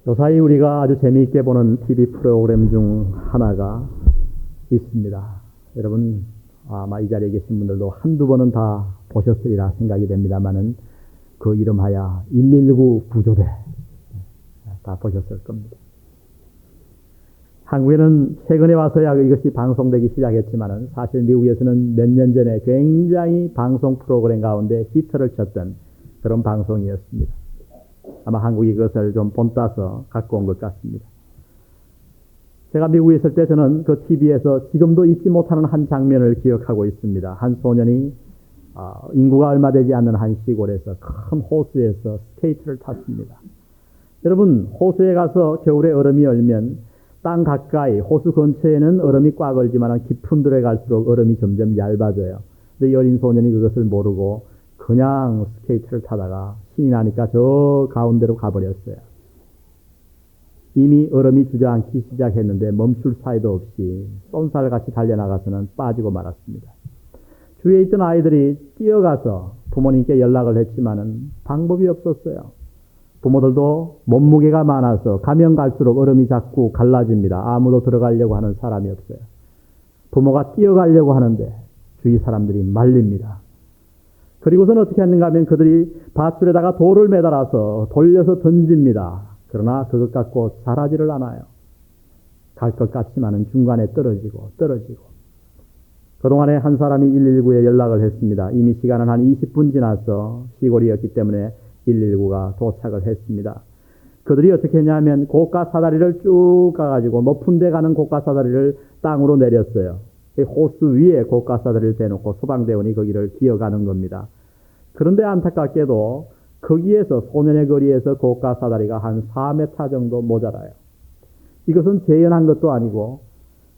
요사이 우리가 아주 재미있게 보는 TV 프로그램 중 하나가 있습니다. 여러분 아마 이 자리에 계신 분들도 한두 번은 다 보셨으리라 생각이 됩니다만은 그 이름하여 119 구조대 다 보셨을 겁니다. 한국에는 최근에 와서야 이것이 방송되기 시작했지만은 사실 미국에서는 몇 년 전에 굉장히 방송 프로그램 가운데 히트를 쳤던 그런 방송이었습니다. 아마 한국이 그것을 좀 본따서 갖고 온 것 같습니다. 제가 미국에 있을 때 저는 그 TV에서 지금도 잊지 못하는 한 장면을 기억하고 있습니다. 한 소년이 인구가 얼마 되지 않는 한 시골에서 큰 호수에서 스케이트를 탔습니다. 여러분, 호수에 가서 겨울에 얼음이 얼면 땅 가까이 호수 근처에는 얼음이 꽉 얼지만 깊은 데에 갈수록 얼음이 점점 얇아져요. 근데 이 어린 소년이 그것을 모르고 그냥 스케이트를 타다가 신이 나니까 저 가운데로 가버렸어요. 이미 얼음이 주저앉기 시작했는데 멈출 사이도 없이 쏜살같이 달려나가서는 빠지고 말았습니다. 주위에 있던 아이들이 뛰어가서 부모님께 연락을 했지만은 방법이 없었어요. 부모들도 몸무게가 많아서 가면 갈수록 얼음이 자꾸 갈라집니다. 아무도 들어가려고 하는 사람이 없어요. 부모가 뛰어가려고 하는데 주위 사람들이 말립니다. 그리고서는 어떻게 했는가 하면 그들이 밧줄에다가 돌을 매달아서 돌려서 던집니다. 그러나 그것 갖고 자라지를 않아요. 갈 것 같지만은 중간에 떨어지고. 그동안에 한 사람이 119에 연락을 했습니다. 이미 시간은 한 20분 지나서 시골이었기 때문에 119가 도착을 했습니다. 그들이 어떻게 했냐면 고가 사다리를 쭉 가가지고 높은 데 가는 고가 사다리를 땅으로 내렸어요. 호수 위에 고가 사다리를 대놓고 소방대원이 거기를 기어가는 겁니다. 그런데 안타깝게도 거기에서 소년의 거리에서 고가 사다리가 한 4m 정도 모자라요. 이것은 재현한 것도 아니고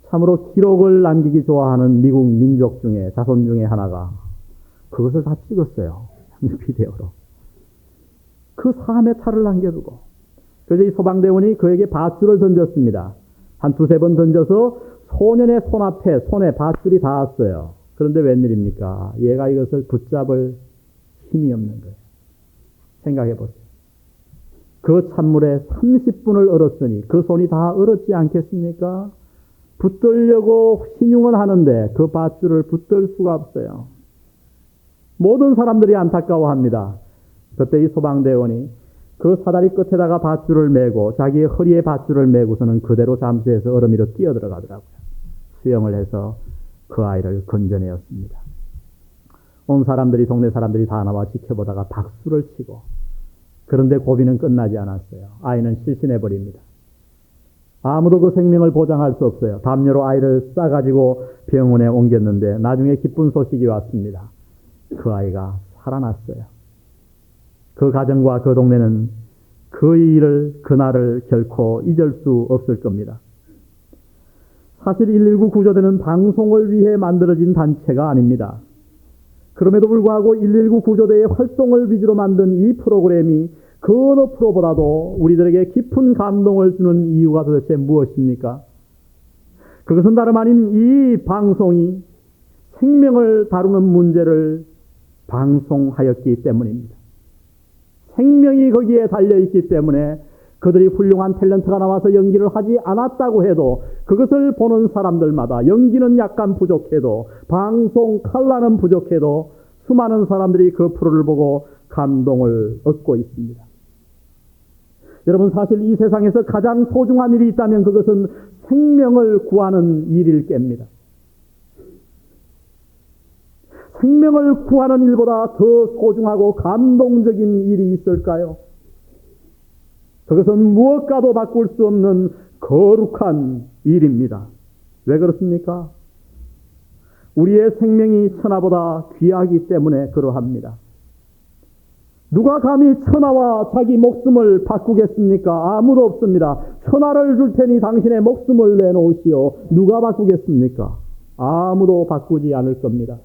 참으로 기록을 남기기 좋아하는 미국 민족 중에 자손 중에 하나가 그것을 다 찍었어요. 비디오로. 그 4m를 남겨두고 그래서 이 소방대원이 그에게 밧줄을 던졌습니다. 한 두세 번 던져서 소년의 손에 밧줄이 닿았어요. 그런데 웬일입니까? 얘가 이것을 붙잡을 힘이 없는 거예요. 생각해 보세요. 그 찬물에 30분을 얼었으니 그 손이 다 얼었지 않겠습니까? 붙들려고 신용을 하는데 그 밧줄을 붙들 수가 없어요. 모든 사람들이 안타까워합니다. 그때 이 소방대원이 그 사다리 끝에다가 밧줄을 메고 자기의 허리에 밧줄을 메고서는 그대로 잠수해서 얼음 위로 뛰어들어가더라고요. 수영을 해서 그 아이를 건져내었습니다. 온 사람들이 동네 사람들이 다 나와 지켜보다가 박수를 치고 그런데 고비는 끝나지 않았어요. 아이는 실신해버립니다. 아무도 그 생명을 보장할 수 없어요. 담요로 아이를 싸가지고 병원에 옮겼는데 나중에 기쁜 소식이 왔습니다. 그 아이가 살아났어요. 그 가정과 그 동네는 그날을 결코 잊을 수 없을 겁니다. 사실 119 구조대는 방송을 위해 만들어진 단체가 아닙니다. 그럼에도 불구하고 119 구조대의 활동을 위주로 만든 이 프로그램이 그 어느 프로보다도 우리들에게 깊은 감동을 주는 이유가 도대체 무엇입니까? 그것은 다름 아닌 이 방송이 생명을 다루는 문제를 방송하였기 때문입니다. 생명이 거기에 달려있기 때문에 그들이 훌륭한 탤런트가 나와서 연기를 하지 않았다고 해도 그것을 보는 사람들마다 연기는 약간 부족해도 방송 칼라는 부족해도 수많은 사람들이 그 프로를 보고 감동을 얻고 있습니다. 여러분 사실 이 세상에서 가장 소중한 일이 있다면 그것은 생명을 구하는 일일 겁니다. 생명을 구하는 일보다 더 소중하고 감동적인 일이 있을까요? 그것은 무엇과도 바꿀 수 없는 거룩한 일입니다. 왜 그렇습니까? 우리의 생명이 천하보다 귀하기 때문에 그러합니다. 누가 감히 천하와 자기 목숨을 바꾸겠습니까? 아무도 없습니다. 천하를 줄 테니 당신의 목숨을 내놓으시오. 누가 바꾸겠습니까? 아무도 바꾸지 않을 겁니다.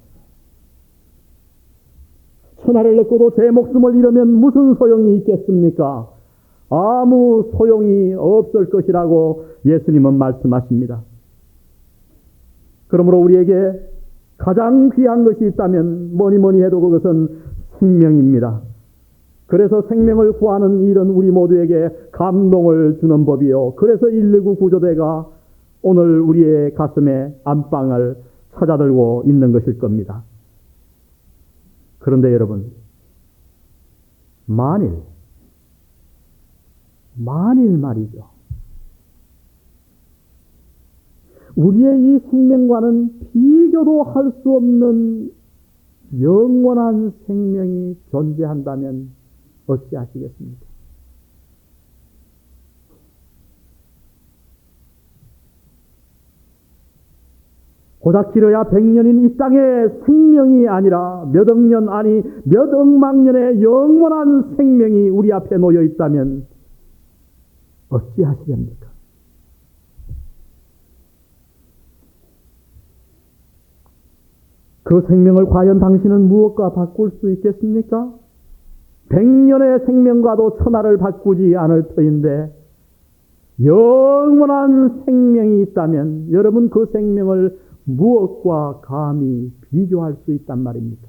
천하를 얻고도 제 목숨을 잃으면 무슨 소용이 있겠습니까? 아무 소용이 없을 것이라고 예수님은 말씀하십니다. 그러므로 우리에게 가장 귀한 것이 있다면 뭐니 해도 그것은 생명입니다. 그래서 생명을 구하는 일은 우리 모두에게 감동을 주는 법이요. 그래서 119 구조대가 오늘 우리의 가슴에 안방을 찾아들고 있는 것일 겁니다. 그런데 여러분, 만일 말이죠. 우리의 이 생명과는 비교도 할 수 없는 영원한 생명이 존재한다면 어찌하시겠습니까? 고작 길어야 100년인 이 땅의 생명이 아니라 몇 억 년 아니 몇 억만 년의 영원한 생명이 우리 앞에 놓여 있다면 어찌하시렵니까? 그 생명을 과연 당신은 무엇과 바꿀 수 있겠습니까? 100년의 생명과도 천하를 바꾸지 않을 터인데 영원한 생명이 있다면 여러분 그 생명을 무엇과 감히 비교할 수 있단 말입니까?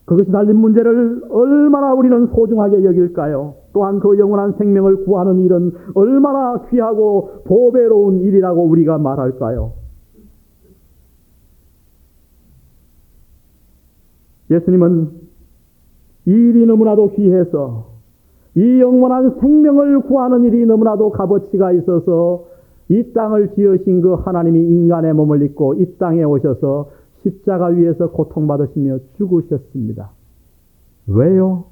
그것이 달린 문제를 얼마나 우리는 소중하게 여길까요? 또한 그 영원한 생명을 구하는 일은 얼마나 귀하고 보배로운 일이라고 우리가 말할까요? 예수님은 이 일이 너무나도 귀해서 이 영원한 생명을 구하는 일이 너무나도 값어치가 있어서 이 땅을 지으신 그 하나님이 인간의 몸을 입고 이 땅에 오셔서 십자가 위에서 고통받으시며 죽으셨습니다. 왜요?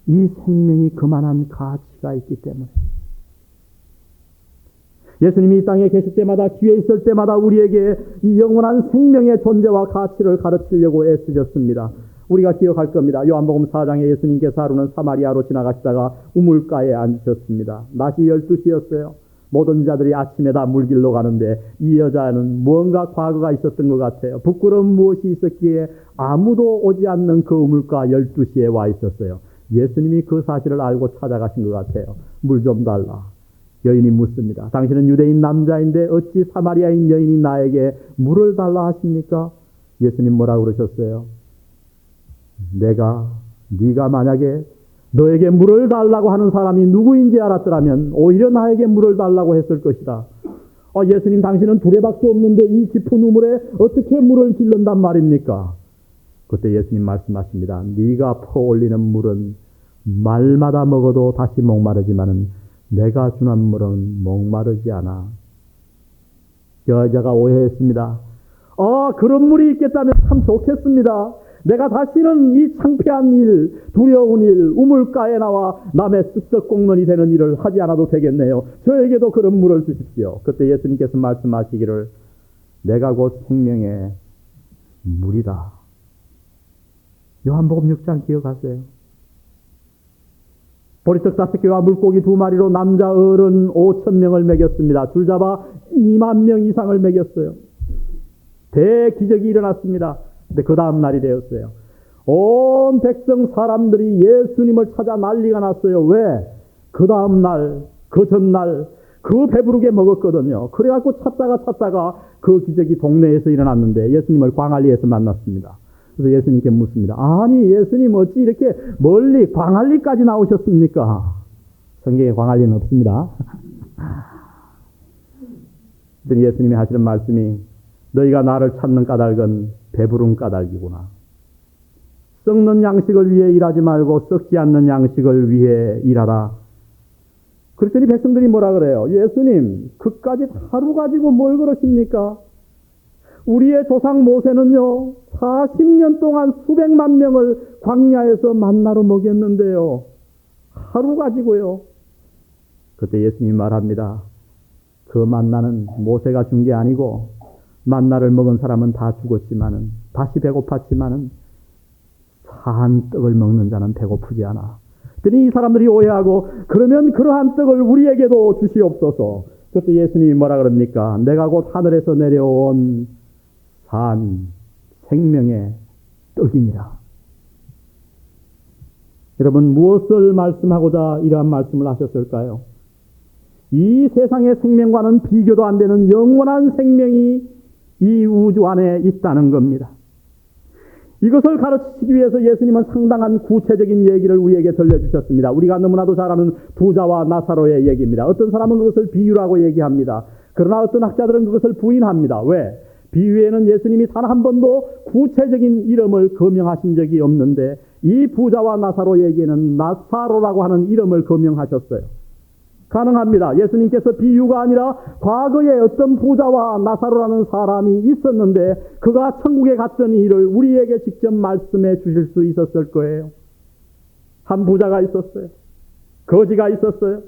이 생명이 그만한 가치가 있기 때문에. 예수님이 이 땅에 계실 때마다 기회 있을 때마다 우리에게 이 영원한 생명의 존재와 가치를 가르치려고 애쓰셨습니다. 우리가 기억할 겁니다. 요한복음 4장에 예수님께서 하루는 사마리아로 지나가시다가 우물가에 앉으셨습니다. 낮이 12시였어요. 모든 자들이 아침에 다 물길로 가는데 이 여자는 무언가 과거가 있었던 것 같아요. 부끄러운 무엇이 있었기에 아무도 오지 않는 그 우물가 12시에 와 있었어요. 예수님이 그 사실을 알고 찾아가신 것 같아요. 물 좀 달라. 여인이 묻습니다. 당신은 유대인 남자인데 어찌 사마리아인 여인이 나에게 물을 달라 하십니까? 예수님 뭐라고 그러셨어요? 네가 만약에 너에게 물을 달라고 하는 사람이 누구인지 알았더라면 오히려 나에게 물을 달라고 했을 것이다. 예수님 당신은 두레박도 없는데 이 깊은 우물에 어떻게 물을 길른단 말입니까? 그때 예수님 말씀하십니다. 네가 퍼올리는 물은 말마다 먹어도 다시 목마르지만은 내가 주는 물은 목마르지 않아. 여자가 오해했습니다. 그런 물이 있겠다면 참 좋겠습니다. 내가 다시는 이 창피한 일, 두려운 일, 우물가에 나와 남의 쓱쓱 꽁런이 되는 일을 하지 않아도 되겠네요. 저에게도 그런 물을 주십시오. 그때 예수님께서 말씀하시기를 내가 곧 생명의 물이다. 요한복음 6장 기억하세요. 보리떡 5개와 물고기 2마리로 남자 어른 5,000명을 먹였습니다. 줄 잡아 2만 명 이상을 먹였어요. 대기적이 일어났습니다. 근데 그 다음 날이 되었어요. 온 백성 사람들이 예수님을 찾아 난리가 났어요. 왜? 그 다음 날, 그 전날, 그 배부르게 먹었거든요. 그래갖고 찾다가 그 기적이 동네에서 일어났는데 예수님을 광안리에서 만났습니다. 그래서 예수님께 묻습니다. 아니, 예수님 어찌 이렇게 멀리 광안리까지 나오셨습니까? 성경에 광안리는 없습니다. 그랬더니 예수님이 하시는 말씀이 너희가 나를 찾는 까닭은 배부른 까닭이구나. 썩는 양식을 위해 일하지 말고 썩지 않는 양식을 위해 일하라. 그랬더니 백성들이 뭐라 그래요? 예수님, 그까짓 하루 가지고 뭘 그러십니까? 우리의 조상 모세는요, 40년 동안 수백만 명을 광야에서 만나로 먹였는데요. 하루 가지고요. 그때 예수님이 말합니다. 그 만나는 모세가 준 게 아니고 만나를 먹은 사람은 다 죽었지만은 다시 배고팠지만은 산 떡을 먹는 자는 배고프지 않아. 그러니 이 사람들이 오해하고 그러면 그러한 떡을 우리에게도 주시옵소서. 그때 예수님이 뭐라 그럽니까? 내가 곧 하늘에서 내려온 산 생명의 떡이니라. 여러분 무엇을 말씀하고자 이러한 말씀을 하셨을까요? 이 세상의 생명과는 비교도 안 되는 영원한 생명이 이 우주 안에 있다는 겁니다. 이것을 가르치기 위해서 예수님은 상당한 구체적인 얘기를 우리에게 들려주셨습니다. 우리가 너무나도 잘 아는 부자와 나사로의 얘기입니다. 어떤 사람은 그것을 비유라고 얘기합니다. 그러나 어떤 학자들은 그것을 부인합니다. 왜? 비유에는 예수님이 단 한 번도 구체적인 이름을 거명하신 적이 없는데 이 부자와 나사로에게는 나사로라고 하는 이름을 거명하셨어요. 가능합니다. 예수님께서 비유가 아니라 과거에 어떤 부자와 나사로라는 사람이 있었는데 그가 천국에 갔던 일을 우리에게 직접 말씀해 주실 수 있었을 거예요. 한 부자가 있었어요. 거지가 있었어요.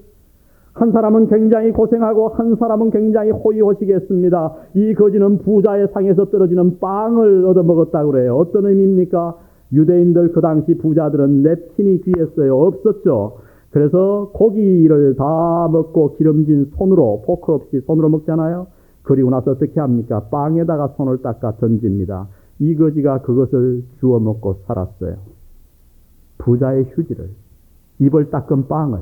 한 사람은 굉장히 고생하고 한 사람은 굉장히 호의호식했습니다. 이 거지는 부자의 상에서 떨어지는 빵을 얻어먹었다고 그래요. 어떤 의미입니까? 유대인들 그 당시 부자들은 냅킨이 귀했어요. 없었죠. 그래서 고기를 다 먹고 기름진 손으로, 포크 없이 손으로 먹잖아요. 그리고 나서 어떻게 합니까? 빵에다가 손을 닦아 던집니다. 이 거지가 그것을 주워 먹고 살았어요. 부자의 휴지를, 입을 닦은 빵을.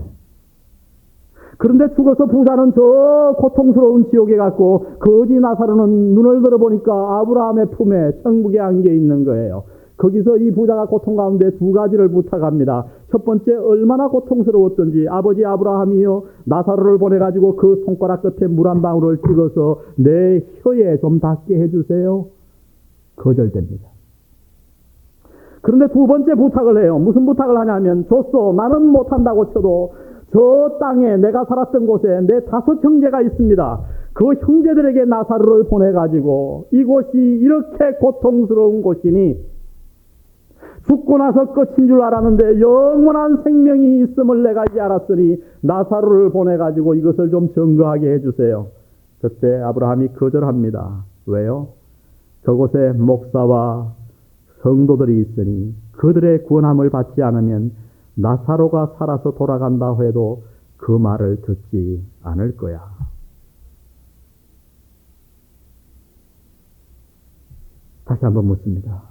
그런데 죽어서 부자는 저 고통스러운 지옥에 갔고 거지 나사로는 눈을 들어보니까 아브라함의 품에 천국에 안겨 있는 거예요. 거기서 이 부자가 고통 가운데 두 가지를 부탁합니다. 첫 번째, 얼마나 고통스러웠던지 아버지 아브라함이요, 나사로를 보내가지고 그 손가락 끝에 물 한 방울을 찍어서 내 혀에 좀 닿게 해주세요. 거절됩니다. 그런데 두 번째 부탁을 해요. 무슨 부탁을 하냐면, 좋소, 나는 못한다고 쳐도 저 땅에 내가 살았던 곳에 내 5 형제가 있습니다. 그 형제들에게 나사로를 보내가지고 이곳이 이렇게 고통스러운 곳이니 죽고 나서 끝인 줄 알았는데 영원한 생명이 있음을 내가 이제 알았으니 나사로를 보내가지고 이것을 좀 증거하게 해주세요. 그때 아브라함이 거절합니다. 왜요? 저곳에 목사와 성도들이 있으니 그들의 구원함을 받지 않으면 나사로가 살아서 돌아간다 해도 그 말을 듣지 않을 거야. 다시 한번 묻습니다.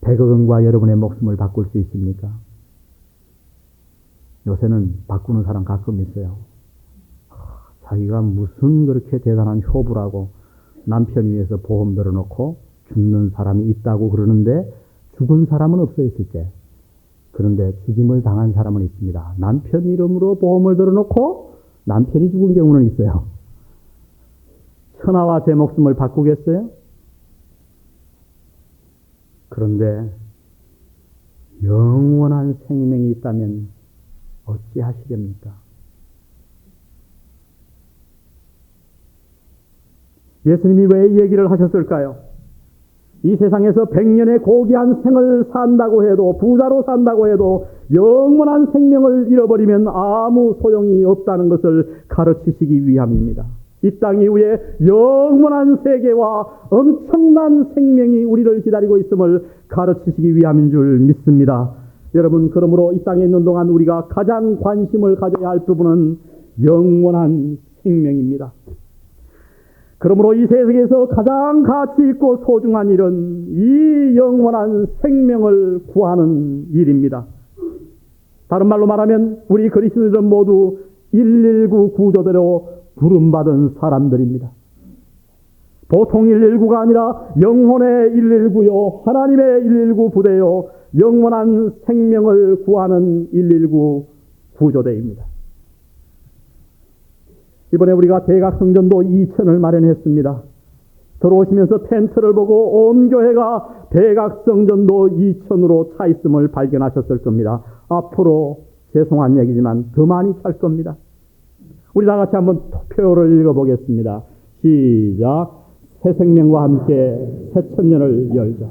100억 원과 여러분의 목숨을 바꿀 수 있습니까? 요새는 바꾸는 사람 가끔 있어요. 자기가 무슨 그렇게 대단한 효부라고 남편 위해서 보험 들어놓고 죽는 사람이 있다고 그러는데 죽은 사람은 없어요, 실제. 그런데 죽임을 당한 사람은 있습니다. 남편 이름으로 보험을 들어놓고 남편이 죽은 경우는 있어요. 천하와 제 목숨을 바꾸겠어요? 그런데 영원한 생명이 있다면 어찌하시렵니까? 예수님이 왜 이 얘기를 하셨을까요? 이 세상에서 100년의 고귀한 생을 산다고 해도, 부자로 산다고 해도 영원한 생명을 잃어버리면 아무 소용이 없다는 것을 가르치시기 위함입니다. 이 땅 이후에 영원한 세계와 엄청난 생명이 우리를 기다리고 있음을 가르치시기 위함인 줄 믿습니다. 여러분, 그러므로 이 땅에 있는 동안 우리가 가장 관심을 가져야 할 부분은 영원한 생명입니다. 그러므로 이 세상에서 가장 가치 있고 소중한 일은 이 영원한 생명을 구하는 일입니다. 다른 말로 말하면 우리 그리스도인들은 모두 119 구조대로 부름받은 사람들입니다. 보통 119가 아니라 영혼의 119요, 하나님의 119 부대요, 영원한 생명을 구하는 119 구조대입니다. 이번에 우리가 대각성전도 2층을 마련했습니다. 들어오시면서 텐트를 보고 온 교회가 대각성전도 2층으로 차 있음을 발견하셨을 겁니다. 앞으로 죄송한 얘기지만 더 많이 찰 겁니다. 우리 다 같이 한번 표를 읽어보겠습니다. 시작. 새 생명과 함께 새 천년을 열자.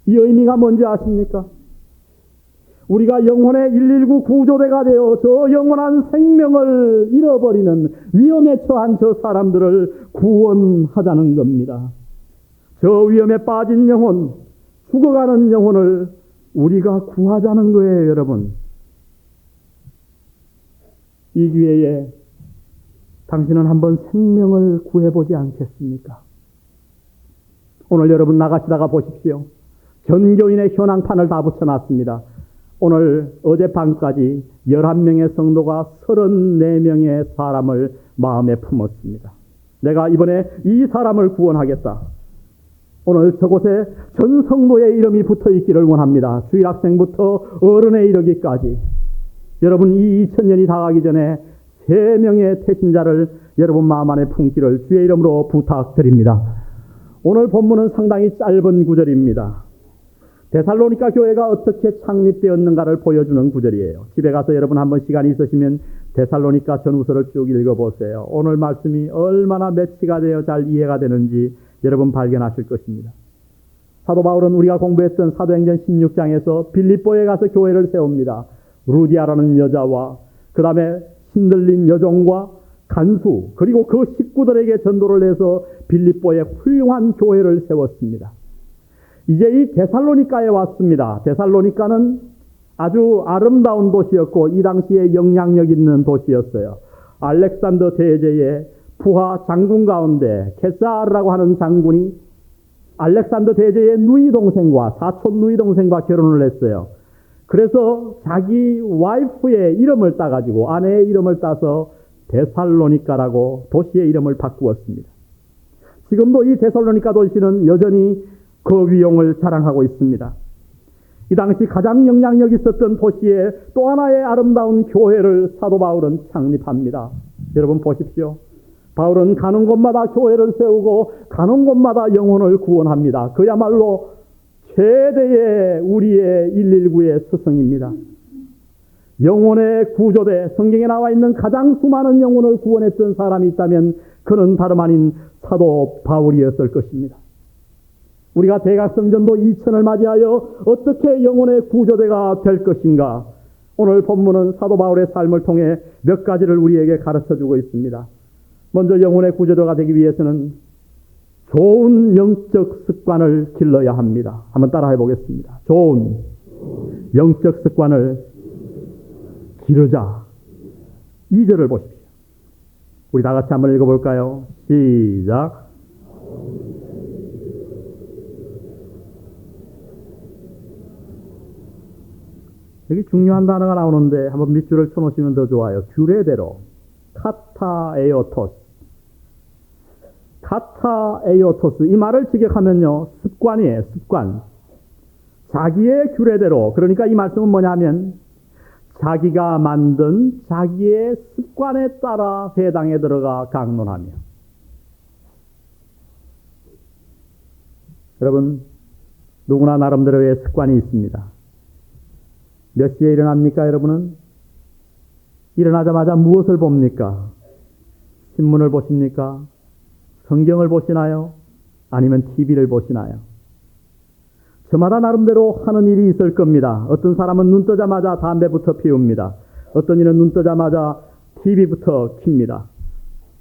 이 의미가 뭔지 아십니까? 우리가 영혼의 119 구조대가 되어 저 영원한 생명을 잃어버리는 위험에 처한 저 사람들을 구원하자는 겁니다. 저 위험에 빠진 영혼, 죽어가는 영혼을 우리가 구하자는 거예요, 여러분. 이 기회에 당신은 한번 생명을 구해보지 않겠습니까? 오늘 여러분 나가시다가 보십시오. 전교인의 현황판을 다 붙여놨습니다. 오늘 어젯밤까지 11명의 성도가 34명의 사람을 마음에 품었습니다. 내가 이번에 이 사람을 구원하겠다. 오늘 저곳에 전 성도의 이름이 붙어 있기를 원합니다. 주일학생부터 어른에 이르기까지. 여러분 이 2000년이 다가기 전에 3명의 태신자를 여러분 마음 안에 품기를 주의 이름으로 부탁드립니다. 오늘 본문은 상당히 짧은 구절입니다. 데살로니가 교회가 어떻게 창립되었는가를 보여주는 구절이에요. 집에 가서 여러분 한번 시간이 있으시면 데살로니가 전후서를 쭉 읽어보세요. 오늘 말씀이 얼마나 매치가 되어 잘 이해가 되는지 여러분 발견하실 것입니다. 사도 바울은 우리가 공부했던 사도행전 16장에서 빌립보에 가서 교회를 세웁니다. 루디아라는 여자와 그 다음에 신들린 여종과 간수 그리고 그 식구들에게 전도를 해서 빌립보에 훌륭한 교회를 세웠습니다. 이제 이 데살로니가에 왔습니다. 데살로니가는 아주 아름다운 도시였고 이 당시에 영향력 있는 도시였어요. 알렉산더 대제의 부하 장군 가운데 케사르라고 하는 장군이 알렉산더 대제의 누이 동생과 사촌 누이 동생과 결혼을 했어요. 그래서 자기 와이프의 이름을 따가지고 아내의 이름을 따서 데살로니가라고 도시의 이름을 바꾸었습니다. 지금도 이 데살로니가 도시는 여전히 그 위용을 자랑하고 있습니다. 이 당시 가장 영향력 있었던 도시에 또 하나의 아름다운 교회를 사도 바울은 창립합니다. 여러분 보십시오. 바울은 가는 곳마다 교회를 세우고 가는 곳마다 영혼을 구원합니다. 그야말로 최대의 우리의 119의 스승입니다. 영혼의 구조대, 성경에 나와 있는 가장 수많은 영혼을 구원했던 사람이 있다면 그는 다름 아닌 사도 바울이었을 것입니다. 우리가 대각성전도 2000을 맞이하여 어떻게 영혼의 구조대가 될 것인가? 오늘 본문은 사도 바울의 삶을 통해 몇 가지를 우리에게 가르쳐주고 있습니다. 먼저 영혼의 구조대가 되기 위해서는 좋은 영적 습관을 길러야 합니다. 한번 따라해 보겠습니다. 좋은 영적 습관을 기르자. 2절을 보십시오. 우리 다 같이 한번 읽어볼까요? 시작. 여기 중요한 단어가 나오는데 한번 밑줄을 쳐놓으시면 더 좋아요. 규례대로. 카타에오토스. 카타에오토스. 이 말을 직역하면요. 습관이에요. 습관. 자기의 규례대로. 그러니까 이 말씀은 뭐냐면 자기가 만든 자기의 습관에 따라 회당에 들어가 강론하며. 여러분 누구나 나름대로의 습관이 있습니다. 몇 시에 일어납니까 여러분은? 일어나자마자 무엇을 봅니까? 신문을 보십니까? 성경을 보시나요? 아니면 TV를 보시나요? 저마다 나름대로 하는 일이 있을 겁니다. 어떤 사람은 눈 뜨자마자 담배부터 피웁니다. 어떤 이는 눈 뜨자마자 TV부터 킵니다.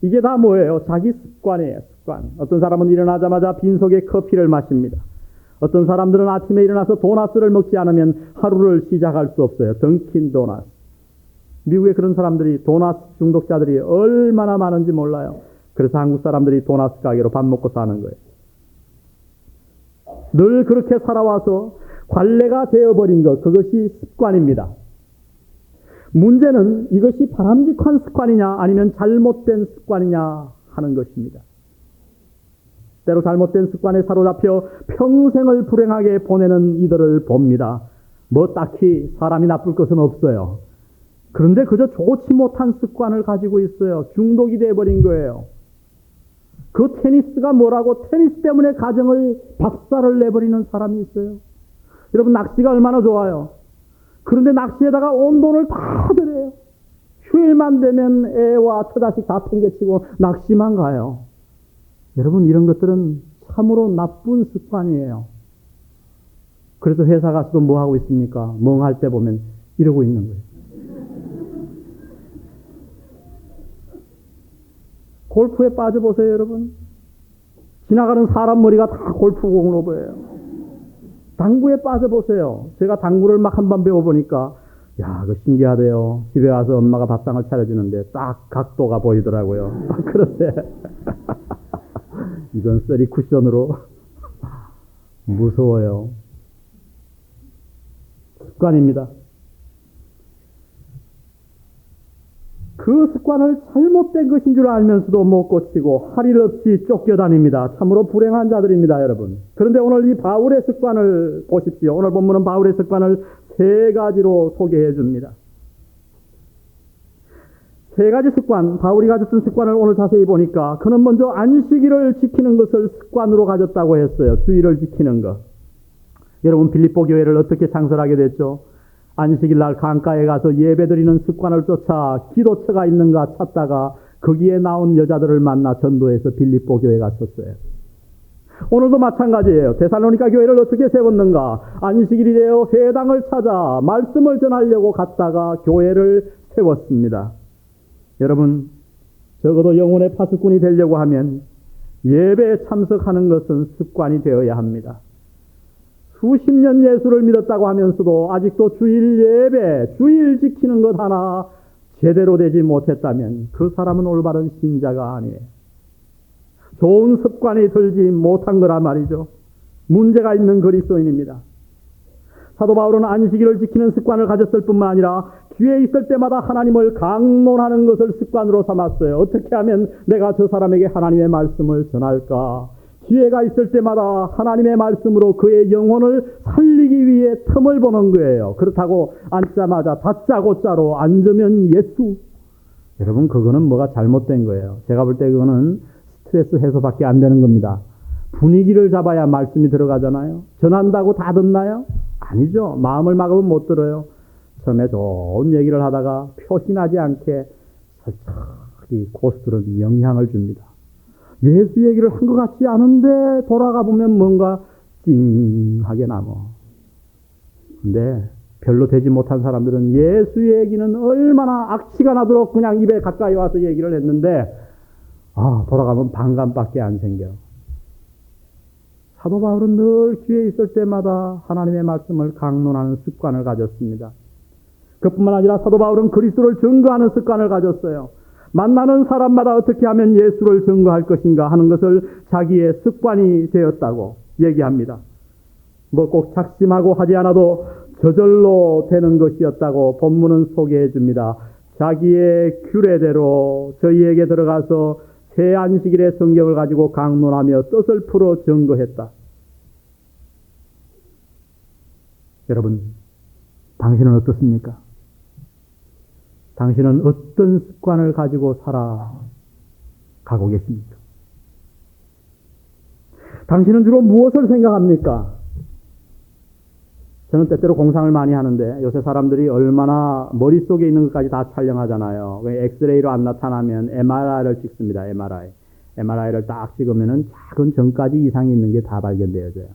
이게 다 뭐예요? 자기 습관이에요. 습관. 어떤 사람은 일어나자마자 빈속에 커피를 마십니다. 어떤 사람들은 아침에 일어나서 도넛을 먹지 않으면 하루를 시작할 수 없어요. 던킨 도넛. 미국에 그런 사람들이 도넛 중독자들이 얼마나 많은지 몰라요. 그래서 한국 사람들이 도넛 가게로 밥 먹고 사는 거예요. 늘 그렇게 살아와서 관례가 되어버린 것, 그것이 습관입니다. 문제는 이것이 바람직한 습관이냐 아니면 잘못된 습관이냐 하는 것입니다. 때로 잘못된 습관에 사로잡혀 평생을 불행하게 보내는 이들을 봅니다. 뭐 딱히 사람이 나쁠 것은 없어요. 그런데 그저 좋지 못한 습관을 가지고 있어요. 중독이 되어버린 거예요. 그 테니스가 뭐라고 테니스 때문에 가정을 박살을 내버리는 사람이 있어요. 여러분 낚시가 얼마나 좋아요. 그런데 낚시에다가 온 돈을 다 들여요. 휴일만 되면 애와 처자식 다 팽개치고 낚시만 가요. 여러분 이런 것들은 참으로 나쁜 습관이에요. 그래서 회사 가서도 뭐 하고 있습니까? 멍할 때 보면 이러고 있는 거예요. 골프에 빠져보세요 여러분. 지나가는 사람 머리가 다 골프공으로 보여요. 당구에 빠져보세요. 제가 당구를 막 한번 배워보니까 야, 그거 신기하대요. 집에 와서 엄마가 밥상을 차려주는데 딱 각도가 보이더라고요. 그런데 이건 쓰리 쿠션으로 무서워요. 습관입니다. 그 습관을 잘못된 것인 줄 알면서도 못 고치고 할 일 없이 쫓겨다닙니다. 참으로 불행한 자들입니다, 여러분. 그런데 오늘 이 바울의 습관을 보십시오. 오늘 본문은 바울의 습관을 세 가지로 소개해 줍니다. 세 가지 습관, 바울이 가졌던 습관을 오늘 자세히 보니까 그는 먼저 안식일을 지키는 것을 습관으로 가졌다고 했어요. 주일을 지키는 것. 여러분, 빌립보 교회를 어떻게 창설하게 됐죠? 안식일 날 강가에 가서 예배드리는 습관을 쫓아 기도처가 있는가 찾다가 거기에 나온 여자들을 만나 전도해서 빌립보 교회가 섰어요. 오늘도 마찬가지예요. 데살로니가 교회를 어떻게 세웠는가? 안식일이 되어 회당을 찾아 말씀을 전하려고 갔다가 교회를 세웠습니다. 여러분, 적어도 영혼의 파수꾼이 되려고 하면 예배에 참석하는 것은 습관이 되어야 합니다. 수십 년 예수를 믿었다고 하면서도 아직도 주일 예배, 주일 지키는 것 하나 제대로 되지 못했다면 그 사람은 올바른 신자가 아니에요. 좋은 습관이 들지 못한 거란 말이죠. 문제가 있는 그리스도인입니다. 사도 바울은 안식일을 지키는 습관을 가졌을 뿐만 아니라 기회 있을 때마다 하나님을 강론하는 것을 습관으로 삼았어요. 어떻게 하면 내가 저 사람에게 하나님의 말씀을 전할까? 기회가 있을 때마다 하나님의 말씀으로 그의 영혼을 살리기 위해 틈을 보는 거예요. 그렇다고 앉자마자 다짜고짜로 앉으면 예수. 여러분, 그거는 뭐가 잘못된 거예요. 제가 볼 때 그거는 스트레스 해소밖에 안 되는 겁니다. 분위기를 잡아야 말씀이 들어가잖아요. 전한다고 다 듣나요? 아니죠. 마음을 막으면 못 들어요. 처음에 좋은 얘기를 하다가 표시나지 않게 살짝 이 고스들은 영향을 줍니다. 예수 얘기를 한 것 같지 않은데 돌아가 보면 뭔가 찡하게 남아. 근데 별로 되지 못한 사람들은 예수 얘기는 얼마나 악취가 나도록 그냥 입에 가까이 와서 얘기를 했는데 돌아가면 반감밖에 안 생겨. 사도 바울은 늘 기회 있을 때마다 하나님의 말씀을 강론하는 습관을 가졌습니다. 그뿐만 아니라 사도 바울은 그리스도를 증거하는 습관을 가졌어요. 만나는 사람마다 어떻게 하면 예수를 증거할 것인가 하는 것을 자기의 습관이 되었다고 얘기합니다. 뭐 꼭 작심하고 하지 않아도 저절로 되는 것이었다고 본문은 소개해 줍니다. 자기의 규례대로 저희에게 들어가서 새 안식일의 성경을 가지고 강론하며 뜻을 풀어 증거했다. 여러분, 당신은 어떻습니까? 당신은 어떤 습관을 가지고 살아가고 계십니까? 당신은 주로 무엇을 생각합니까? 저는 때때로 공상을 많이 하는데 요새 사람들이 얼마나 머릿속에 있는 것까지 다 촬영하잖아요. 엑스레이로 안 나타나면 MRI를 찍습니다. MRI를 딱 찍으면은 작은 점까지 이상이 있는 게 다 발견되어져요.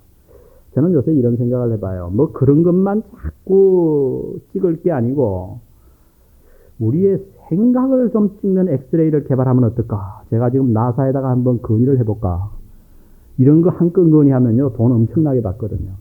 저는 요새 이런 생각을 해봐요. 뭐 그런 것만 자꾸 찍을 게 아니고 우리의 생각을 좀 찍는 엑스레이를 개발하면 어떨까? 제가 지금 나사에다가 한번 건의를 해볼까? 이런 거 한 건 건의하면요 돈 엄청나게 받거든요.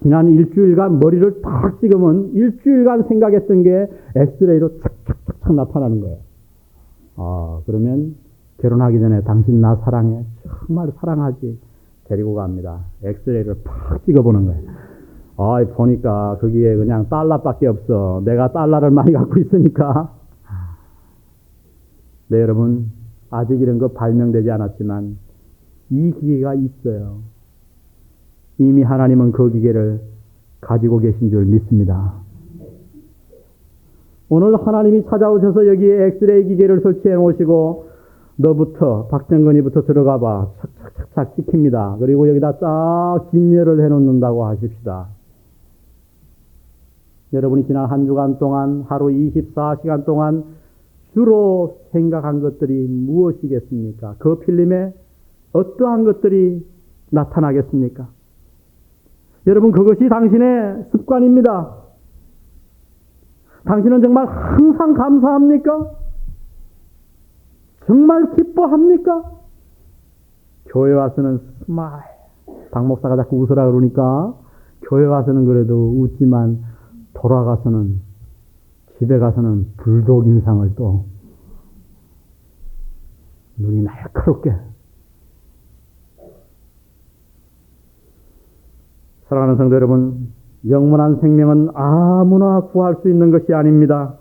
지난 일주일간 머리를 딱 찍으면 일주일간 생각했던 게 엑스레이로 착착착착 나타나는 거예요. 그러면 결혼하기 전에 당신 나 사랑해? 정말 사랑하지? 데리고 갑니다. 엑스레이를 팍 찍어보는 거예요. 보니까 거기에 그냥 달러밖에 없어. 내가 달러를 많이 갖고 있으니까. 네, 여러분, 아직 이런 거 발명되지 않았지만 이 기계가 있어요. 이미 하나님은 그 기계를 가지고 계신 줄 믿습니다. 오늘 하나님이 찾아오셔서 여기에 엑스레이 기계를 설치해 놓으시고 너부터 박정근이부터 들어가 봐. 착착착착 찍힙니다. 그리고 여기다 딱 진열을 해 놓는다고 하십시다. 여러분이 지난 한 주간 동안 하루 24시간 동안 주로 생각한 것들이 무엇이겠습니까? 그 필름에 어떠한 것들이 나타나겠습니까? 여러분, 그것이 당신의 습관입니다. 당신은 정말 항상 감사합니까? 정말 기뻐합니까? 교회 와서는 스마일. 박 목사가 자꾸 웃으라 그러니까 교회 와서는 그래도 웃지만 돌아가서는 집에 가서는 불독 인상을 또 눈이 날카롭게. 사랑하는 성도 여러분, 영원한 생명은 아무나 구할 수 있는 것이 아닙니다.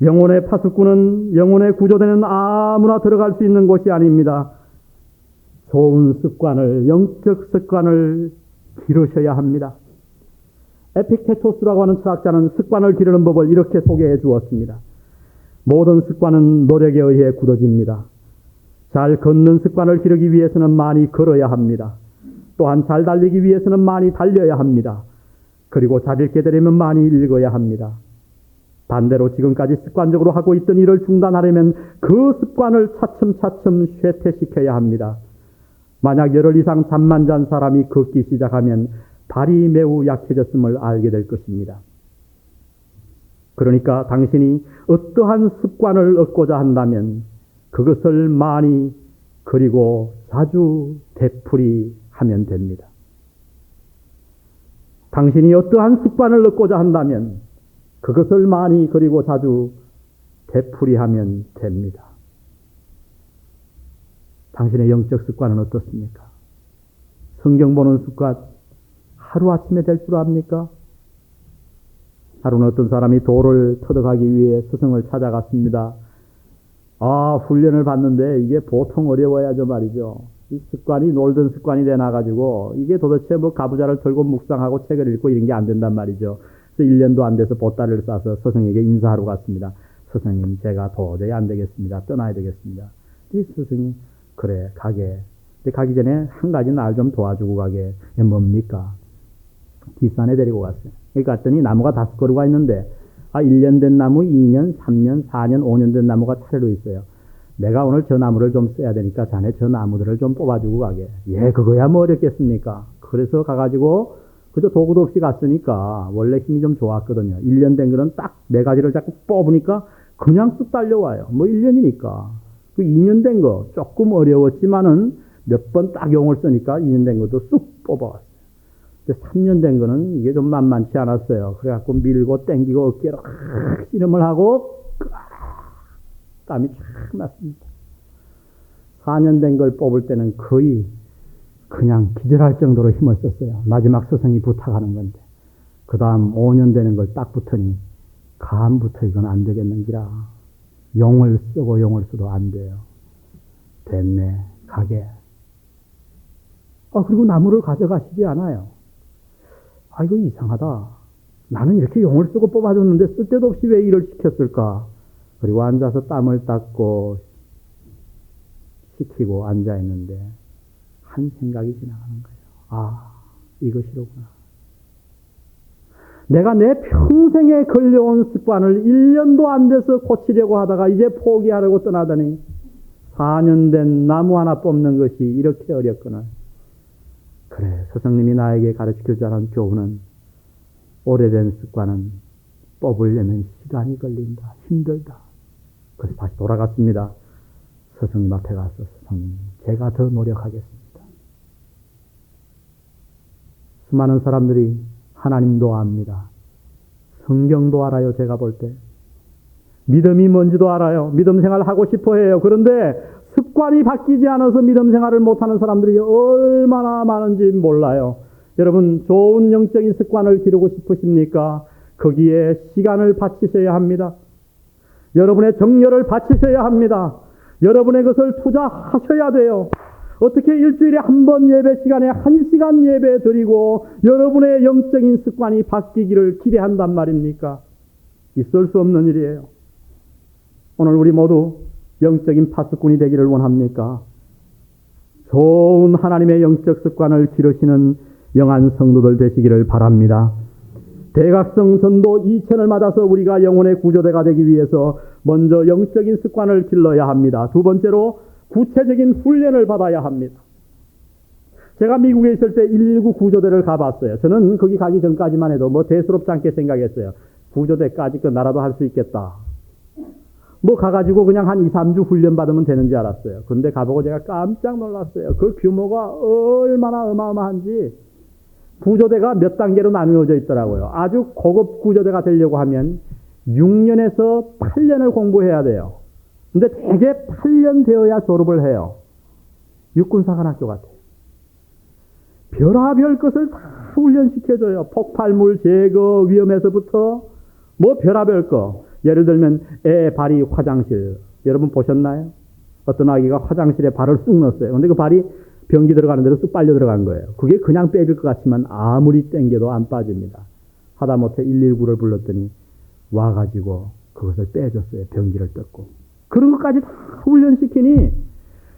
영혼의 파수꾼은 영혼의 구조대는 아무나 들어갈 수 있는 곳이 아닙니다. 좋은 습관을, 영적 습관을 기르셔야 합니다. 에픽테토스라고 하는 철학자는 습관을 기르는 법을 이렇게 소개해 주었습니다. 모든 습관은 노력에 의해 굳어집니다. 잘 걷는 습관을 기르기 위해서는 많이 걸어야 합니다. 또한 잘 달리기 위해서는 많이 달려야 합니다. 그리고 잘 읽게 되려면 많이 읽어야 합니다. 반대로 지금까지 습관적으로 하고 있던 일을 중단하려면 그 습관을 차츰차츰 쇠퇴시켜야 합니다. 만약 열흘 이상 잠만 잔 사람이 걷기 시작하면 발이 매우 약해졌음을 알게 될 것입니다. 그러니까 당신이 어떠한 습관을 얻고자 한다면 그것을 많이 그리고 자주 되풀이하면 됩니다. 당신이 어떠한 습관을 얻고자 한다면 그것을 많이 그리고 자주 되풀이하면 됩니다. 당신의 영적 습관은 어떻습니까? 성경 보는 습관 하루아침에 될 줄 압니까? 하루는 어떤 사람이 돌을 터득하기 위해 스승을 찾아갔습니다. 훈련을 받는데 이게 보통 어려워야죠 말이죠. 이 습관이 놀던 습관이 되나가지고 이게 도대체 뭐 가부좌를 들고 묵상하고 책을 읽고 이런 게 안 된단 말이죠. 그래서 1년도 안 돼서 보따리를 싸서 스승에게 인사하러 갔습니다. 스승님, 제가 도저히 안 되겠습니다. 떠나야 되겠습니다. 이 스승이 그래 가게. 근데 가기 전에 한 가지 날 좀 도와주고 가게. 뭡니까? 뒷산에 데리고 갔어요. 여기 갔더니 나무가 5그루가 있는데 1년 된 나무, 2년, 3년, 4년, 5년 된 나무가 차례로 있어요. 내가 오늘 저 나무를 좀 써야 되니까 자네 저 나무들을 좀 뽑아주고 가게. 예, 그거야 뭐 어렵겠습니까? 그래서 가가지고 그저 도구도 없이 갔으니까 원래 힘이 좀 좋았거든요. 1년 된 거는 딱 4가지를 자꾸 뽑으니까 그냥 쑥 달려와요. 뭐 1년이니까. 그 2년 된 거 조금 어려웠지만은 몇 번 딱 용을 쓰니까 2년 된 것도 쑥 뽑아왔어요. 3년 된 거는 이게 좀 만만치 않았어요. 그래갖고 밀고 땡기고 어깨로 씨름을 하고 땀이 쫙 났습니다. 4년 된 걸 뽑을 때는 거의 그냥 기절할 정도로 힘을 썼어요. 마지막 스승이 부탁하는 건데. 그 다음 5년 되는 걸 딱 붙으니 감부터 이건 안 되겠는기라. 용을 쓰고 용을 써도 안 돼요. 됐네. 가게. 그리고 나무를 가져가시지 않아요. 이거 이상하다. 나는 이렇게 용을 쓰고 뽑아줬는데 쓸데도 없이 왜 일을 시켰을까? 그리고 앉아서 땀을 닦고 식히고 앉아있는데 한 생각이 지나가는 거예요. 이것이로구나. 내가 내 평생에 걸려온 습관을 1년도 안 돼서 고치려고 하다가 이제 포기하려고 떠나더니 4년 된 나무 하나 뽑는 것이 이렇게 어렵구나. 그래, 스승님이 나에게 가르치고자 하는 교훈은 오래된 습관은 뽑으려면 시간이 걸린다. 힘들다. 그래서 다시 돌아갔습니다. 스승님 앞에 가서 스승님, 제가 더 노력하겠습니다. 수많은 사람들이 하나님도 압니다. 성경도 알아요. 제가 볼 때. 믿음이 뭔지도 알아요. 믿음 생활을 하고 싶어 해요. 그런데 습관이 바뀌지 않아서 믿음 생활을 못하는 사람들이 얼마나 많은지 몰라요. 여러분, 좋은 영적인 습관을 기르고 싶으십니까? 거기에 시간을 바치셔야 합니다. 여러분의 정열을 바치셔야 합니다. 여러분의 것을 투자하셔야 돼요. 어떻게 일주일에 한 번 예배 시간에 1시간 예배 드리고 여러분의 영적인 습관이 바뀌기를 기대한단 말입니까? 있을 수 없는 일이에요. 오늘 우리 모두 영적인 파수꾼이 되기를 원합니까? 좋은 하나님의 영적 습관을 기르시는 영한 성도들 되시기를 바랍니다. 대각성 전도 2000을 맞아서 우리가 영혼의 구조대가 되기 위해서 먼저 영적인 습관을 길러야 합니다. 두 번째로 구체적인 훈련을 받아야 합니다. 제가 미국에 있을 때 119 구조대를 가봤어요. 저는 거기 가기 전까지만 해도 대수롭지 않게 생각했어요. 구조대까지 그 나라도 할 수 있겠다. 가가지고 그냥 한 2, 3주 훈련 받으면 되는지 알았어요. 근데 가보고 제가 깜짝 놀랐어요. 그 규모가 얼마나 어마어마한지. 구조대가 몇 단계로 나누어져 있더라고요. 아주 고급 구조대가 되려고 하면 6년에서 8년을 공부해야 돼요. 근데 대개 8년 되어야 졸업을 해요. 육군사관학교 같아요. 별하별 것을 다 훈련시켜줘요. 폭발물 제거 위험에서부터 별하별 거. 예를 들면 애 발이 화장실. 여러분 보셨나요? 어떤 아기가 화장실에 발을 쑥 넣었어요. 근데 그 발이 변기 들어가는 대로 쑥 빨려 들어간 거예요. 그게 그냥 빼질 것 같지만 아무리 땡겨도 안 빠집니다. 하다못해 119를 불렀더니 와가지고 그것을 빼줬어요. 변기를 뜯고. 그런 것까지 다 훈련시키니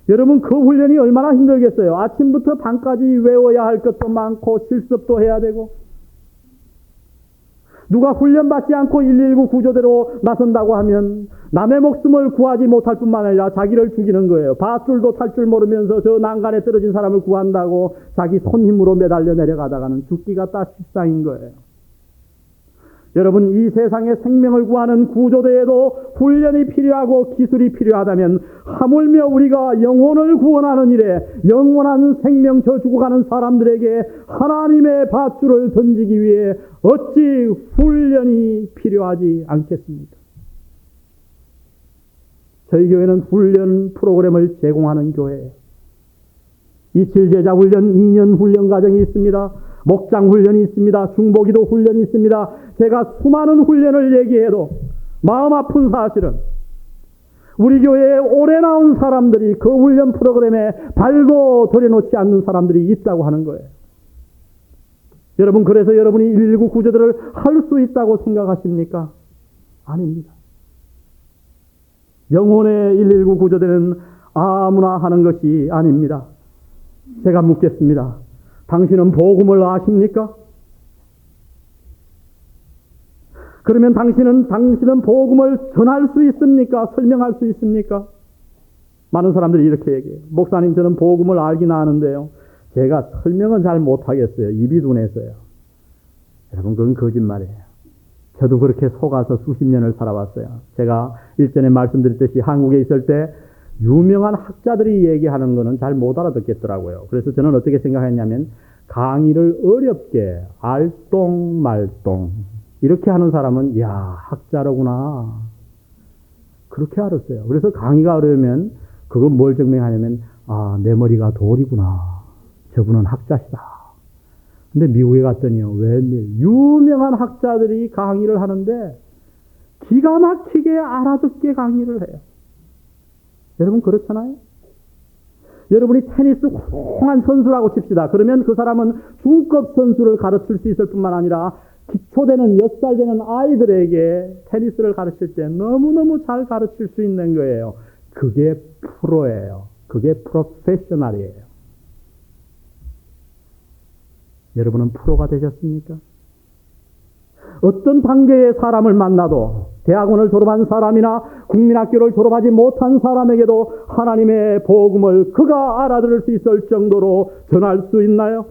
여러분 그 훈련이 얼마나 힘들겠어요. 아침부터 밤까지 외워야 할 것도 많고 실습도 해야 되고 누가 훈련받지 않고 119 구조대로 나선다고 하면 남의 목숨을 구하지 못할 뿐만 아니라 자기를 죽이는 거예요. 밧줄도 탈 줄 모르면서 저 난간에 떨어진 사람을 구한다고 자기 손 힘으로 매달려 내려가다가는 죽기가 딱 십상인 거예요. 여러분 이 세상에 생명을 구하는 구조대에도 훈련이 필요하고 기술이 필요하다면 하물며 우리가 영혼을 구원하는 일에 영원한 생명 저 죽어가는 사람들에게 하나님의 밧줄을 던지기 위해 어찌 훈련이 필요하지 않겠습니까? 저희 교회는 훈련 프로그램을 제공하는 교회예요. 이칠제자 훈련 2년 훈련 과정이 있습니다. 목장 훈련이 있습니다. 중보기도 훈련이 있습니다. 제가 수많은 훈련을 얘기해도 마음 아픈 사실은 우리 교회에 오래 나온 사람들이 그 훈련 프로그램에 발도 들여놓지 않는 사람들이 있다고 하는 거예요. 여러분 그래서 여러분이 119 구조대를 할 수 있다고 생각하십니까? 아닙니다. 영혼의 119 구조대는 아무나 하는 것이 아닙니다. 제가 묻겠습니다. 당신은 복음을 아십니까? 그러면 당신은 복음을 전할 수 있습니까? 설명할 수 있습니까? 많은 사람들이 이렇게 얘기해요. 목사님 저는 복음을 알긴 아는데요. 제가 설명은 잘 못하겠어요. 입이 둔해서요. 여러분 그건 거짓말이에요. 저도 그렇게 속아서 수십 년을 살아왔어요. 제가 일전에 말씀드렸듯이 한국에 있을 때 유명한 학자들이 얘기하는 거는 잘 못 알아듣겠더라고요. 그래서 저는 어떻게 생각했냐면 강의를 어렵게 알똥말똥 이렇게 하는 사람은 야 학자로구나 그렇게 알았어요. 그래서 강의가 어려우면 그건 뭘 증명하냐면 아 내 머리가 돌이구나. 저분은 학자시다. 근데 미국에 갔더니요. 웬일 유명한 학자들이 강의를 하는데 기가 막히게 알아듣게 강의를 해요. 여러분 그렇잖아요? 여러분이 테니스 훌륭한 선수라고 칩시다. 그러면 그 사람은 중급 선수를 가르칠 수 있을 뿐만 아니라 기초되는 6살 되는 아이들에게 테니스를 가르칠 때 너무너무 잘 가르칠 수 있는 거예요. 그게 프로예요. 그게 프로페셔널이에요. 여러분은 프로가 되셨습니까? 어떤 단계의 사람을 만나도 대학원을 졸업한 사람이나 국민학교를 졸업하지 못한 사람에게도 하나님의 복음을 그가 알아들을 수 있을 정도로 전할 수 있나요?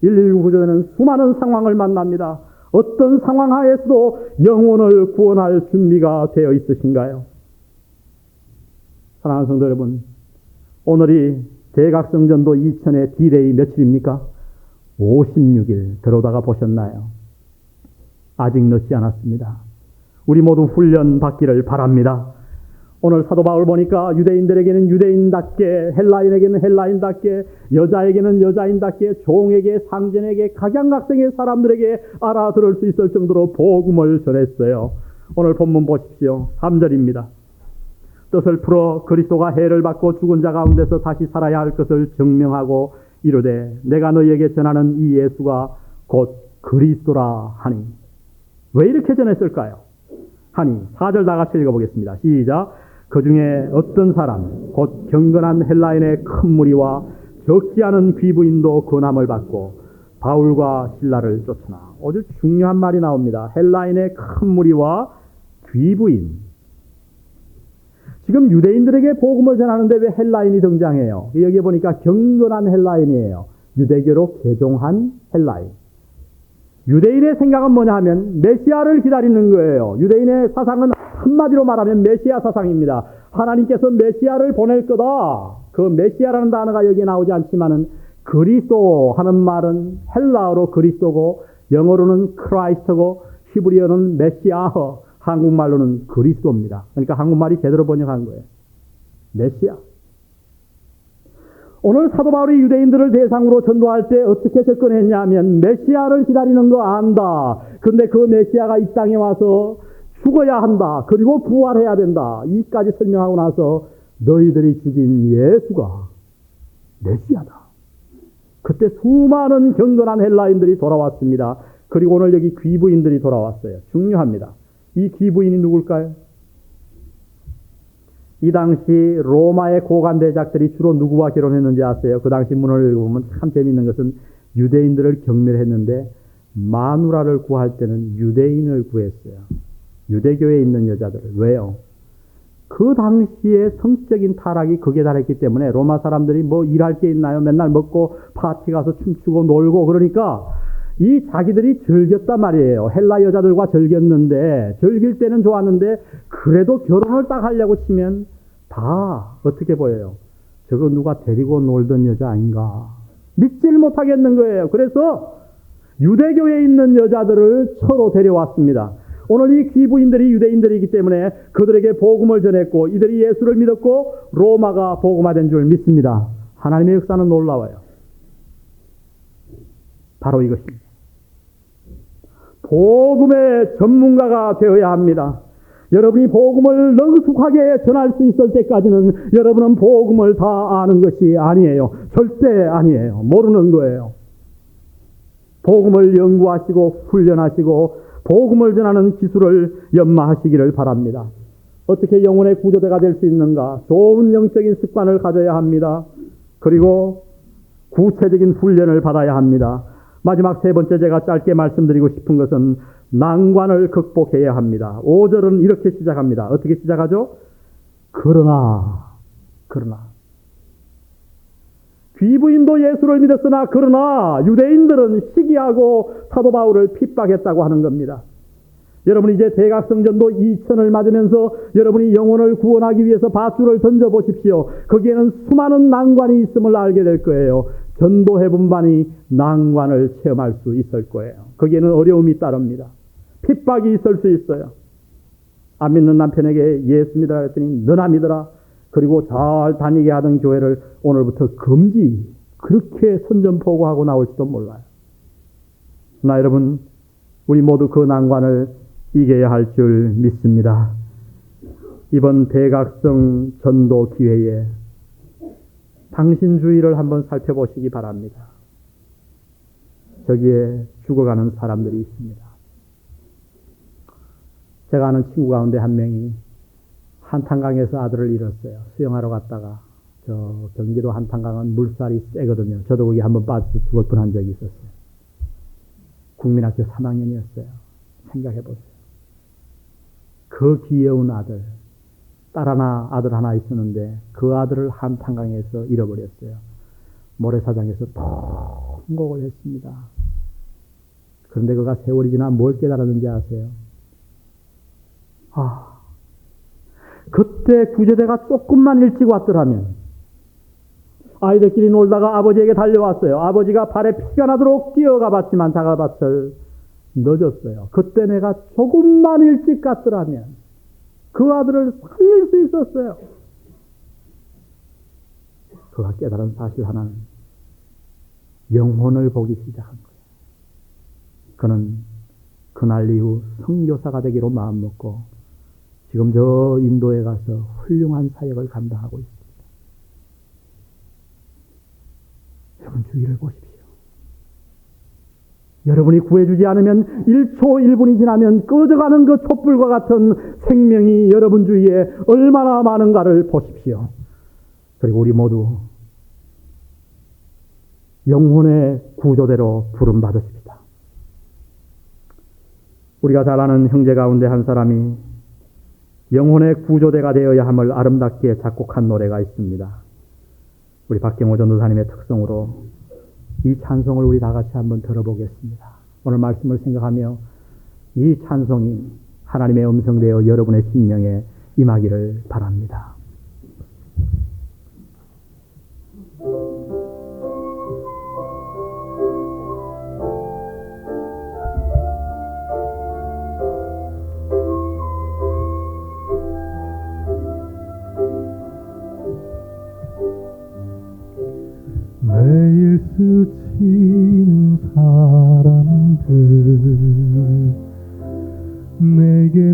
119 구조대는 수많은 상황을 만납니다. 어떤 상황 하에서도 영혼을 구원할 준비가 되어 있으신가요? 사랑하는 성도 여러분, 오늘이 대각성전도 2000의 D-Day 며칠입니까? 56일 들어오다가 보셨나요? 아직 늦지 않았습니다. 우리 모두 훈련 받기를 바랍니다. 오늘 사도 바울 보니까 유대인들에게는 유대인답게, 헬라인에게는 헬라인답게, 여자에게는 여자인답게, 종에게, 상전에게, 각양각색의 사람들에게 알아들을 수 있을 정도로 복음을 전했어요. 오늘 본문 보십시오. 3절입니다. 뜻을 풀어 그리스도가 해를 받고 죽은 자 가운데서 다시 살아야 할 것을 증명하고 이르되 내가 너희에게 전하는 이 예수가 곧 그리스도라 하니. 왜 이렇게 전했을까요? 하니 4절 다 같이 읽어보겠습니다. 시작. 그 중에 어떤 사람 곧 경건한 헬라인의 큰 무리와 적지 않은 귀부인도 권함을 받고 바울과 실라를 쫓으나. 아주 중요한 말이 나옵니다. 헬라인의 큰 무리와 귀부인. 지금 유대인들에게 복음을 전하는데 왜 헬라인이 등장해요? 여기 보니까 경건한 헬라인이에요. 유대교로 개종한 헬라인. 유대인의 생각은 뭐냐 하면 메시아를 기다리는 거예요. 유대인의 사상은 한마디로 말하면 메시아 사상입니다. 하나님께서 메시아를 보낼 거다. 그 메시아라는 단어가 여기에 나오지 않지만은 그리스도 하는 말은 헬라어로 그리스도고 영어로는 크라이스트고 히브리어는 메시아어, 한국말로는 그리스도입니다. 그러니까 한국말이 제대로 번역한 거예요. 메시아. 오늘 사도 바울이 유대인들을 대상으로 전도할 때 어떻게 접근했냐면 메시아를 기다리는 거 안다. 근데 그 메시아가 이 땅에 와서 죽어야 한다. 그리고 부활해야 된다. 이까지 설명하고 나서 너희들이 죽인 예수가 메시아다. 그때 수많은 경건한 헬라인들이 돌아왔습니다. 그리고 오늘 여기 귀부인들이 돌아왔어요. 중요합니다. 이 귀부인이 누굴까요? 이 당시 로마의 고관대작들이 주로 누구와 결혼했는지 아세요? 그 당시 문헌을 읽어보면 참 재미있는 것은 유대인들을 경멸했는데 마누라를 구할 때는 유대인을 구했어요. 유대교에 있는 여자들을. 왜요? 그 당시에 성적인 타락이 극에 달했기 때문에 로마 사람들이 뭐 일할 게 있나요? 맨날 먹고 파티 가서 춤추고 놀고 그러니까 이 자기들이 즐겼단 말이에요. 헬라 여자들과 즐겼는데 즐길 때는 좋았는데 그래도 결혼을 딱 하려고 치면 다 어떻게 보여요? 저거 누가 데리고 놀던 여자 아닌가? 믿질 못하겠는 거예요. 그래서 유대교에 있는 여자들을 서로 데려왔습니다. 오늘 이 귀부인들이 유대인들이기 때문에 그들에게 복음을 전했고 이들이 예수를 믿었고 로마가 복음화된 줄 믿습니다. 하나님의 역사는 놀라워요. 바로 이것입니다. 복음의 전문가가 되어야 합니다. 여러분이 복음을 능숙하게 전할 수 있을 때까지는 여러분은 복음을 다 아는 것이 아니에요. 절대 아니에요. 모르는 거예요. 복음을 연구하시고 훈련하시고 복음을 전하는 기술을 연마하시기를 바랍니다. 어떻게 영혼의 구조대가 될 수 있는가? 좋은 영적인 습관을 가져야 합니다. 그리고 구체적인 훈련을 받아야 합니다. 마지막 세 번째 제가 짧게 말씀드리고 싶은 것은 난관을 극복해야 합니다. 5절은 이렇게 시작합니다. 어떻게 시작하죠? 그러나 귀부인도 예수를 믿었으나 그러나 유대인들은 시기하고 사도 바울을 핍박했다고 하는 겁니다. 여러분 이제 대각성전도 2000을 맞으면서 여러분이 영혼을 구원하기 위해서 밧줄을 던져보십시오. 거기에는 수많은 난관이 있음을 알게 될 거예요. 전도해본 반이 난관을 체험할 수 있을 거예요. 거기에는 어려움이 따릅니다. 핍박이 있을 수 있어요. 안 믿는 남편에게 예수 믿으라 했더니 너나 믿어라. 그리고 잘 다니게 하던 교회를 오늘부터 금지. 그렇게 선전포고하고 나올지도 몰라요. 나 여러분 우리 모두 그 난관을 이겨야 할 줄 믿습니다. 이번 대각성 전도 기회에 당신 주위를 한번 살펴보시기 바랍니다. 저기에 죽어가는 사람들이 있습니다. 제가 아는 친구 가운데 한 명이 한탄강에서 아들을 잃었어요. 수영하러 갔다가 저 경기도 한탄강은 물살이 세거든요. 저도 거기 한번 빠져서 죽을 뻔한 적이 있었어요. 국민학교 3학년이었어요. 생각해보세요. 그 귀여운 아들, 아들 하나 있었는데 그 아들을 한탄강에서 잃어버렸어요. 모래사장에서 통곡을 했습니다. 그런데 그가 세월이 지나 뭘 깨달았는지 아세요? 그때 구제대가 조금만 일찍 왔더라면 아이들끼리 놀다가 아버지에게 달려왔어요. 아버지가 발에 피가 나도록 뛰어가 봤지만 다가봤을 늦었어요. 그때 내가 조금만 일찍 갔더라면 그 아들을 살릴 수 있었어요. 그가 깨달은 사실 하나는 영혼을 보기 시작한 거예요. 그는 그날 이후 선교사가 되기로 마음먹고 지금 저 인도에 가서 훌륭한 사역을 감당하고 있습니다. 여러분 주의를 보십시오. 여러분이 구해주지 않으면 1초 1분이 지나면 꺼져가는 그 촛불과 같은 생명이 여러분 주위에 얼마나 많은가를 보십시오. 그리고 우리 모두 영혼의 구조대로 부름받으십니다. 우리가 잘 아는 형제 가운데 한 사람이 영혼의 구조대가 되어야 함을 아름답게 작곡한 노래가 있습니다. 우리 박경호 전도사님의 특성으로 이 찬송을 우리 다 같이 한번 들어보겠습니다. 오늘 말씀을 생각하며 이 찬송이 하나님의 음성되어 여러분의 심령에 임하기를 바랍니다. 매일 스치는 사람들 내게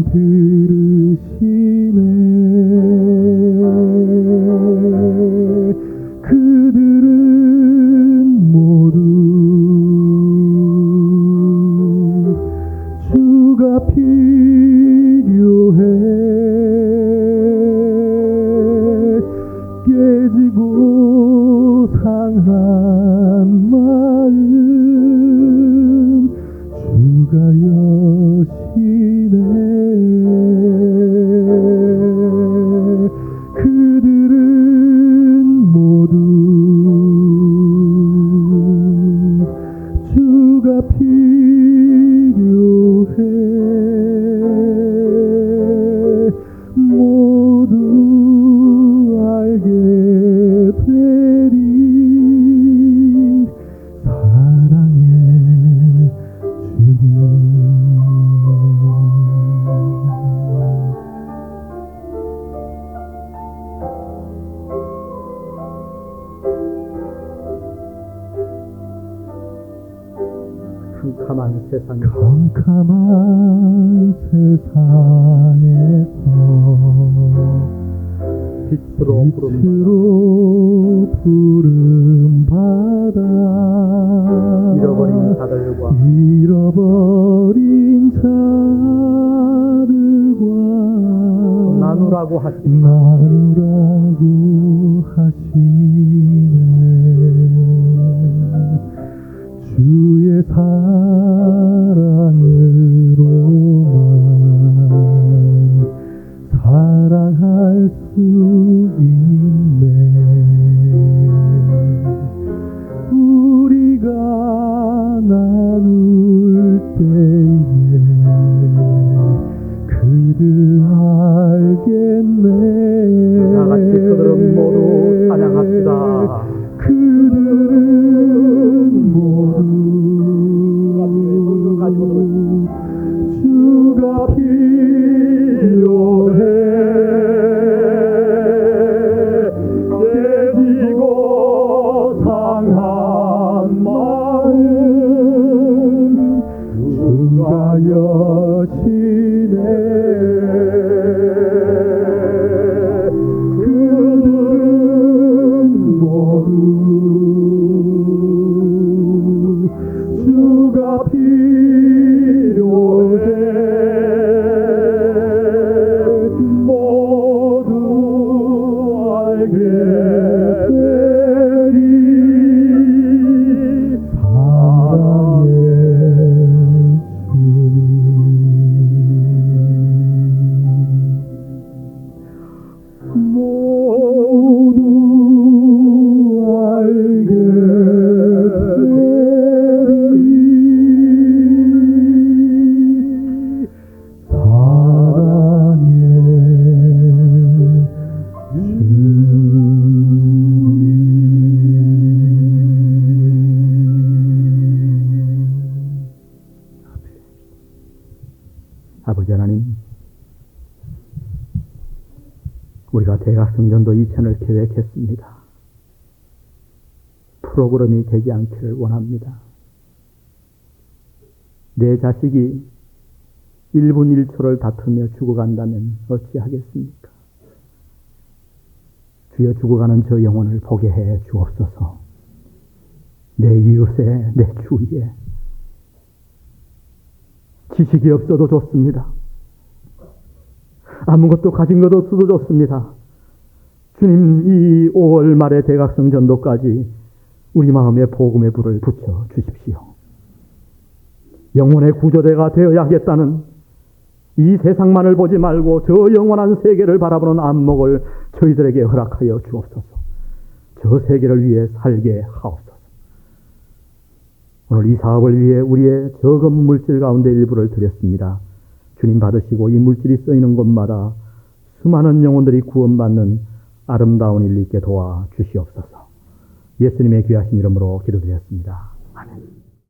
기도는 들으시네. 그들은 모두 주가 필요해. 깨지고 상한 마음 주가 여시네. 그들은 모두 주가 필요해. 모두 알게 되리. 사랑의 주님. 캄캄한 세상, 캄캄한 세상에서 빛으로 부름 받아 잃어버린 자들과 잃어버린 자들과 나누라고 하신 하시네. 주의 사랑으로만 사랑할 수 있네. 우리가 나눌 때에 그들 알겠네. 다 같이 그들은 모두 찬양합시다. 그들은 모두 주가 필요해. 깨지고 상한 마음 주가 여시네. 그들은 모두 주가 필요해. 모두 알게 되리. 사랑의 주님. 모두 알게 되리. 사랑의 아버지 하나님, 우리가 대각성전도 2편을 계획했습니다. 프로그램이 되지 않기를 원합니다. 내 자식이 1분 1초를 다투며 죽어간다면 어찌하겠습니까? 주여, 죽어가는 저 영혼을 보게 해 주옵소서. 내 이웃에, 내 주위에 지식이 없어도 좋습니다. 아무것도 가진 것 없어도 좋습니다. 주님, 이 5월 말의 대각성 전도까지 우리 마음에 복음의 불을 붙여 주십시오. 영혼의 구조대가 되어야겠다는 이 세상만을 보지 말고 저 영원한 세계를 바라보는 안목을 저희들에게 허락하여 주옵소서. 저 세계를 위해 살게 하옵소서. 오늘 이 사업을 위해 우리의 적은 물질 가운데 일부를 드렸습니다. 주님 받으시고 이 물질이 쓰이는 곳마다 수많은 영혼들이 구원받는 아름다운 일 있게 도와 주시옵소서. 예수님의 귀하신 이름으로 기도드렸습니다. 아멘.